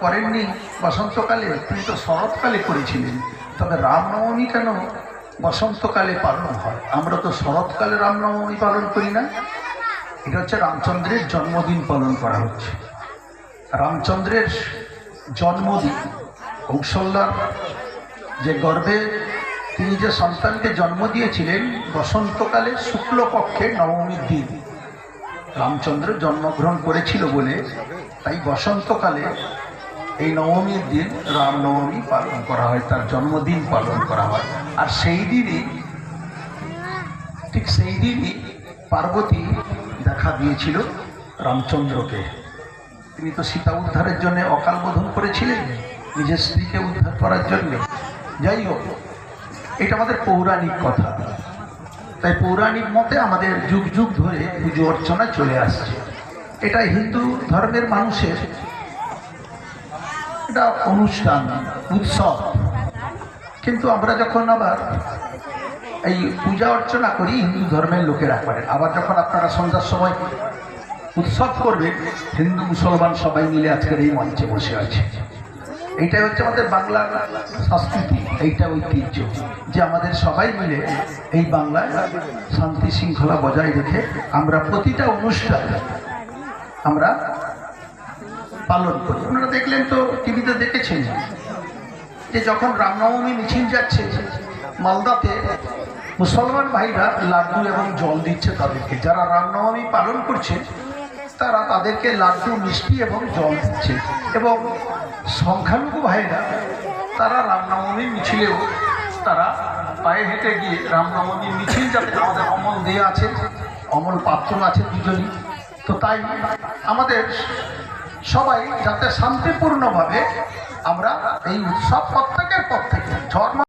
করেননি বসন্তকালে, তিনি তো শরৎকালে করেছিলেন। তবে রামনবমী কেন বসন্তকালে পালন হয়? আমরা তো শরৎকালে রামনবমী পালন করি না। এটা হচ্ছে রামচন্দ্রের জন্মদিন পালন করা হচ্ছে। রামচন্দ্রের জন্মদিন, কৌশল্যার যে গর্ভে তিনি যে সন্তানকে জন্ম দিয়েছিলেন, বসন্তকালে শুক্লপক্ষে নবমীর দিন রামচন্দ্র জন্মগ্রহণ করেছিল বলে তাই বসন্তকালে এই নবমীর দিন রামনবমী পালন করা হয়, তার জন্মদিন পালন করা হয়। আর সেই দিনই, ঠিক সেই দিনই পার্বতী দেখা দিয়েছিল রামচন্দ্রকে। তিনি তো সীতা উদ্ধারের জন্য অকাল বোধন করেছিলেন, নিজের স্ত্রীকে উদ্ধার করার জন্য। যাই হোক, এটা আমাদের পৌরাণিক কথা। তাই পৌরাণিক মতে আমাদের যুগ যুগ ধরে পুজো অর্চনা চলে আসছে। এটা হিন্দু ধর্মের মানুষের এটা অনুষ্ঠান, উৎসব। কিন্তু আমরা যখন আবার এই পূজা অর্চনা করি হিন্দু ধর্মের লোকেরা করেন, আবার যখন আপনারা সন্ধ্যার সময় উৎসব করবেন, হিন্দু মুসলমান সবাই মিলে আজকের এই মঞ্চে বসে আছে। এইটাই হচ্ছে আমাদের বাংলার সংস্কৃতি, এইটা ঐতিহ্য, যে আমাদের সবাই মিলে এই বাংলায় শান্তি শৃঙ্খলা বজায় রেখে আমরা প্রতিটা অনুষ্ঠান আমরা পালন করি। আপনারা দেখলেন তো, টিভিতে দেখেছেন যে যখন রামনবমী মিছিল যাচ্ছে মালদাতে, মুসলমান ভাইরা লাড্ডু এবং জল দিচ্ছে তাদেরকে। যারা রামনবমী পালন করছে তারা তাদেরকে লাড্ডু, মিষ্টি এবং জল দিচ্ছে। এবং সংখ্যালঘু ভাইরা তারা রামনবমী মিছিলেও তারা পায়ে হেঁটে গিয়ে রামনবমী মিছিল, যাতে আমাদের অমল দেয়া আছে, অমল পাত্র আছে দুজনই, তো তাই আমাদের সবাই যাতে শান্তিপূর্ণভাবে আমরা এই উৎসব প্রত্যেকের পর থেকে ধর্ম